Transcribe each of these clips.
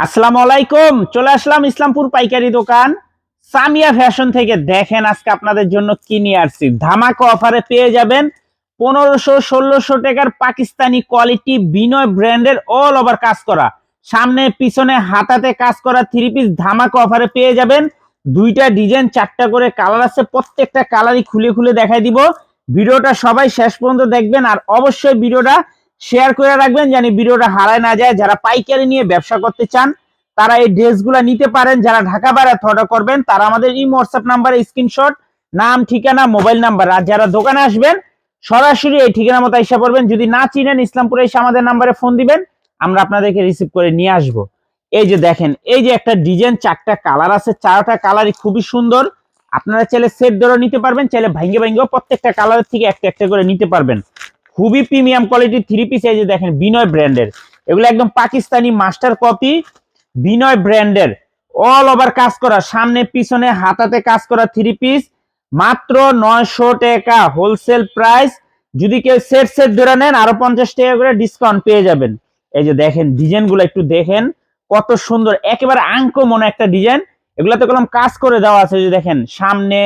আসসালামু আলাইকুম। চলে আসলাম ইসলামপুর পাইকারি দোকান সামিয়া ফ্যাশন থেকে। দেখেন আজকে আপনাদের জন্য কি নিয়ে আসছি। ধামাকা অফারে পেয়ে যাবেন 1500-1600 টাকার পাকিস্তানি কোয়ালিটি বিনয় ব্র্যান্ডের অল ওভার কাজ করা, সামনে পিছনে হাতাতে কাজ করা থ্রি পিস ধামাকা অফারে পেয়ে যাবেন। দুইটা ডিজাইন, চারটা করে কালার আছে, প্রত্যেকটা কালারই খুলে খুলে দেখাই দিব। ভিডিওটা সবাই শেষ পর্যন্ত দেখবেন আর অবশ্যই ভিডিওটা শেয়ার করে রাখবেন জানি ভিডিওটা হারায় না যায়। যারা পাইকারি নিয়ে ব্যবসা করতে চান তারা এই ড্রেসগুলো নিতে পারেন। যারা ঢাকা বাইরে অর্ডার করবেন তারা আমাদের এই হোয়াটসঅ্যাপ নাম্বারে স্ক্রিনশট, নাম, ঠিকানা, মোবাইল নাম্বার, আর যারা দোকানে আসবেন সরাসরি এই ঠিকানা মতো এসে পড়বেন। যদি না চিনেন ইসলামপুরে এসে আমাদের নাম্বারে ফোন দিবেন, আমরা আপনাদেরকে রিসিভ করে নিয়ে আসব। এই যে দেখেন, এই যে একটা ডিজাইন, চারটা কালার আছে, চারটা কালারই খুবই সুন্দর। আপনারা চাইলে সেট ধরে নিতে পারবেন, চাইলে ভাঙ্গে ভাঙ্গেও প্রত্যেকটা কালারের থেকে একটা একটা করে নিতে পারবেন। খুবই প্রিমিয়াম কোয়ালিটির থ্রি পিস। এই যে দেখেন বিনয় ব্র্যান্ডের, এগুলো একদম পাকিস্তানি মাস্টার কপি বিনয় ব্র্যান্ডের অল ওভার কাজ করা, সামনে পিছনে হাতাতে কাজ করা থ্রি পিস, মাত্র 900 টাকা হোলসেল প্রাইস। যদি কেউ সেট সেট ধরে নেন আরো 50 টাকা করে ডিসকাউন্ট পেয়ে যাবেন। এই যে দেখেন ডিজাইনগুলো একটু দেখেন কত সুন্দর, একেবারে আনকমন একটা ডিজাইন। এগুলাতে কলম কাজ করে দেওয়া আছে। যে দেখেন সামনে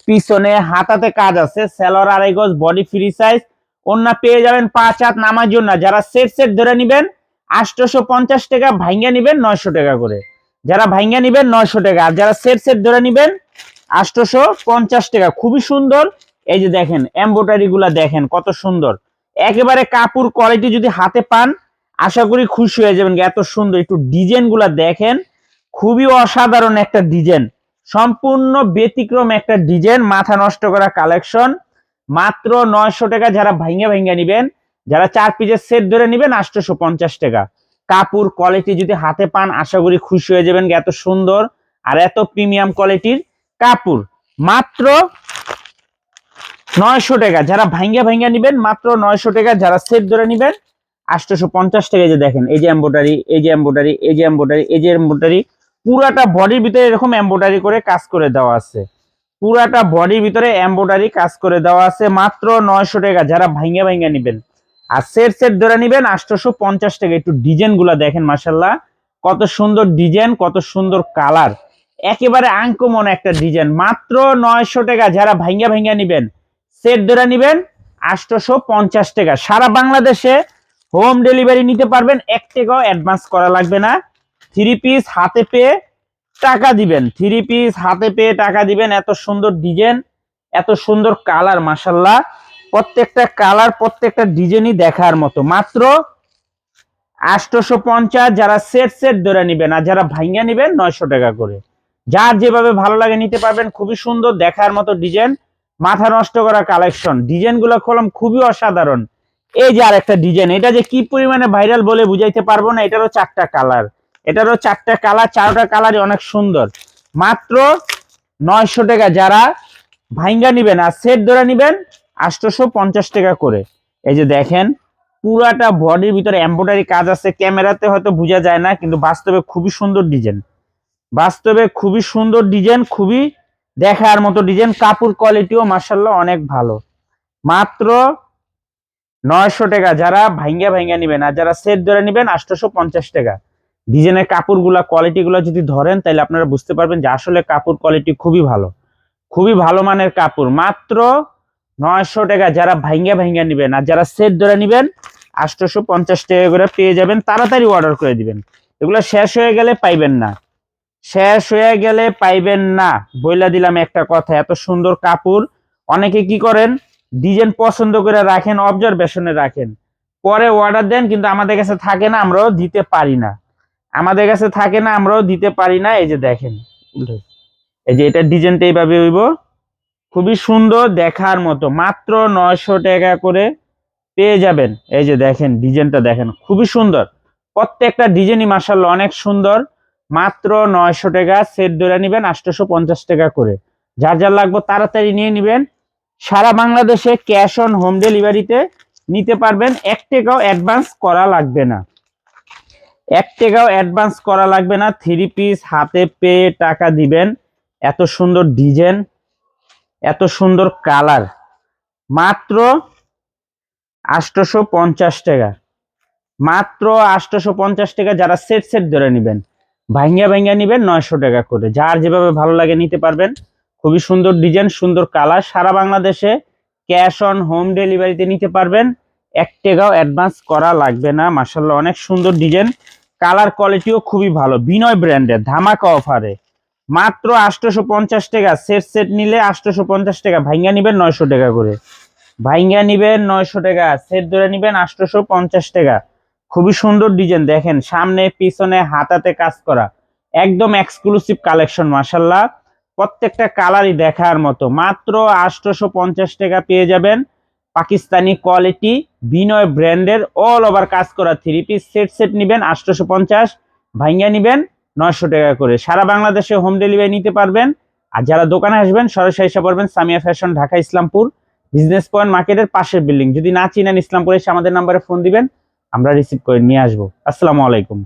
পিছনে হাতাতে কাজ আছে, সেলর আড়াই গজ, বডি ফ্রি সাইজ, ওন্না পেয়ে যাবেন 5 হাত নামার জন্য। যারা সেট সেট ধরে নিবেন 850 টাকা, ভাঙ্গা নিবেন 900 টাকা করে। যারা ভাঙ্গা নিবেন 900 টাকা, আর যারা সেট সেট ধরে নিবেন 850 টাকা। খুবই সুন্দর। এই যে দেখেন এমব্রয়ডারি গুলা দেখেন কত সুন্দর, একেবারে কাপড় কোয়ালিটি যদি হাতে পান আশা করি খুশি হয়ে যাবেন। এত সুন্দর একটু ডিজাইন গুলা দেখেন, খুবই অসাধারণ একটা ডিজাইন, সম্পূর্ণ ব্যতিক্রম একটা ডিজাইন, মাথা নষ্ট করা কালেকশন। মাত্র 900 টাকা। যারা ভাঙ্গা ভাঙ্গা নিবেন, যারা 4 পিসের সেট ধরে নিবেন 850 টাকা। কাপড় কোয়ালিটি যদি হাতে পান আশা করি খুশি হয়ে যাবেন। এত সুন্দর আর এত প্রিমিয়াম কোয়ালিটির কাপড় মাত্র 900 টাকা। যারা ভাঙ্গা ভাঙ্গা নিবেন মাত্র 900 টাকা, যারা সেট ধরে নিবেন 850 টাকা। যে দেখেন এই যে এমব্রয়ডারি, এই যে এমব্রয়ডারি, এই যে এমব্রয়ডারি, এই যে এমব্রয়ডারি, পুরাটা বডির ভিতরে এরকম এমব্রয়ডারি করে কাজ করে দেওয়া আছে। পুরাটা বডির ভিতরে এমব্রয়ডারি কাজ করে দেওয়া আছে, মাত্র 900 টাকা। যারা ভাঙ্গা ভাঙ্গা নিবেন আর সেট সেট ধরে নিবেন 850 টাকা। একটু ডিজাইন গুলা দেখেন, মাশাল্লাহ কত সুন্দর ডিজাইন, কত সুন্দর কালার, একেবারে আনকমন একটা ডিজাইন। মাত্র 900 টাকা। যারা ভাঙ্গা ভাঙ্গা নিবেন সেট ধরে নিবেন 850 টাকা। সারা বাংলাদেশে হোম ডেলিভারি নিতে পারবেন, 1 টাকাও অ্যাডভান্স করা লাগবে না। থ্রি পিস হাতে পেয়ে টাকা দিবেন, থ্রি পিস হাতে পেয়ে টাকা দিবেন। এত সুন্দর ডিজাইন, এত সুন্দর কালার, মাশাল্লাহ প্রত্যেকটা কালার প্রত্যেকটা ডিজাইনই দেখার মতো। মাত্র 850। যারা সেট সেট ধরে নিবেন আর যারা ভাঙ্গা নিবেন 900 টাকা করে। যার যেভাবে ভালো লাগে নিতে পারবেন। খুবই সুন্দর দেখার মতো ডিজাইন, মাথা নষ্ট করা কালেকশন। ডিজাইন গুলো কলম খুবই অসাধারণ। এই যে আরেকটা ডিজাইন, এটা যে কি পরিমাণে ভাইরাল বলে বুঝাইতে পারবো না। এটারও 4টা কালার, এটারও 4টা কালার, 4টা কালারই অনেক সুন্দর। মাত্র 900 টাকা। যারা ভাঙ্গা নিবেন আর সেট ধরে নিবেন 850 টাকা করে। এই যে দেখেন পুরাটা বডির ভিতরে এমব্রয়ডারি কাজ আছে, ক্যামেরাতে হয়তো বোঝা যায় না কিন্তু বাস্তবে খুবই সুন্দর ডিজাইন, বাস্তবে খুবই সুন্দর ডিজাইন, খুবই দেখার মতো ডিজাইন। কাপড় কোয়ালিটিও মাশাআল্লাহ অনেক ভালো। মাত্র 900 টাকা। যারা ভাঙ্গা ভাঙ্গা নিবেন আর যারা সেট ধরে নিবেন 850 টাকা। ডিজাইনের কাপড়গুলা কোয়ালিটি গুলা যদি ধরেন তাহলে আপনারা বুঝতে পারবেন যে আসলে কাপড় কোয়ালিটি খুবই ভালো, খুবই ভালো মানের কাপড়। মাত্র 900 টাকা। যারা ভাঙ্গা ভাঙ্গা নিবেন আর যারা সেট ধরে নিবেন 850 টাকা করে পেয়ে যাবেন। তাড়াতাড়ি অর্ডার করে দিবেন, এগুলো শেষ হয়ে গেলে পাইবেন না, শেষ হয়ে গেলে পাইবেন না। বইলা দিলাম একটা কথা, এত সুন্দর কাপড়। অনেকে কি করেন ডিজাইন পছন্দ করে রাখেন, অবজারভেশনে রাখেন, পরে অর্ডার দেন কিন্তু আমাদের কাছে থাকে না, আমরাও দিতে পারি না, আমাদের কাছে থাকে না, আমরাও দিতে পারি না। এই যে দেখেন, এই যে এটা ডিজাইনটা এইভাবে হইব, খুবই সুন্দর দেখার মতো। মাত্র 900 টাকা করে পেয়ে যাবেন। এই যে দেখেন ডিজাইনটা দেখেন, খুবই সুন্দর, প্রত্যেকটা ডিজাইনই মাশাআল্লাহ অনেক সুন্দর। মাত্র 900 টাকা। সেট ধরে নিবেন 850 টাকা করে। যার যার লাগবে তাড়াতাড়ি নিয়ে নিবেন। সারা বাংলাদেশে ক্যাশ অন হোম ডেলিভারিতে নিতে পারবেন, 1 টাকাও অ্যাডভান্স করা লাগবে না, 1 টাকাও অ্যাডভান্স করা লাগবে না। থ্রি পিস হাতে পেয়ে টাকা দিবেন। এত সুন্দর ডিজাইন, এত সুন্দর কালার, মাত্র 850 টাকা। মাত্র 850 টাকা। যারা সেট সেট ধরে নিবেন ভাঙ্গা ভাঙ্গা নিবেন 900 টাকা করে। যার যেভাবে ভালো লাগে নিতে পারবেন। খুবই সুন্দর ডিজাইন, সুন্দর কালার। সারা বাংলাদেশে ক্যাশ অন হোম ডেলিভারিতে নিতে পারবেন। 1 টাকাও অ্যাডভান্স করা লাগবে না। মাশাআল্লাহ অনেক সুন্দর ডিজাইন, কালার কোয়ালিটিও খুবই ভালো। বিনয় ব্র্যান্ডের ধামাকা অফারে মাত্র 850 টাকা। সেট সেট নিলে 850 টাকা, ভাঙ্গা নিবেন 900 টাকা করে। ভাঙ্গা নিবেন 900 টাকা, সেট ধরে নিবেন 850 টাকা। খুবই সুন্দর ডিজাইন, দেখেন সামনে পিছনে হাতাতে কাজ করা, একদম এক্সক্লুসিভ কালেকশন। মাশাআল্লাহ প্রত্যেকটা কালারই দেখার মতো। মাত্র 850 টাকা পেয়ে যাবেন পাকিস্তানি কোয়ালিটি বিনয় ব্র্যান্ডের অল ওভার কাজ করা 3 পিস সেট সেট নিবেন 850, ভাঙ্গা নিবেন 900 টাকা করে। সারা বাংলাদেশে হোম ডেলিভারি নিতে পারবেন। আর যারা দোকানে আসবেন সরাসরি এসে পড়বেন Samia fashion, Dhaka Islampur business point মার্কেটের পাশের বিল্ডিং। যদি না চিনেন ইসলামপুরে এসে আমাদের নাম্বারে ফোন দিবেন, আমরা রিসিভ করে নিয়ে আসবো। আসসালামু আলাইকুম।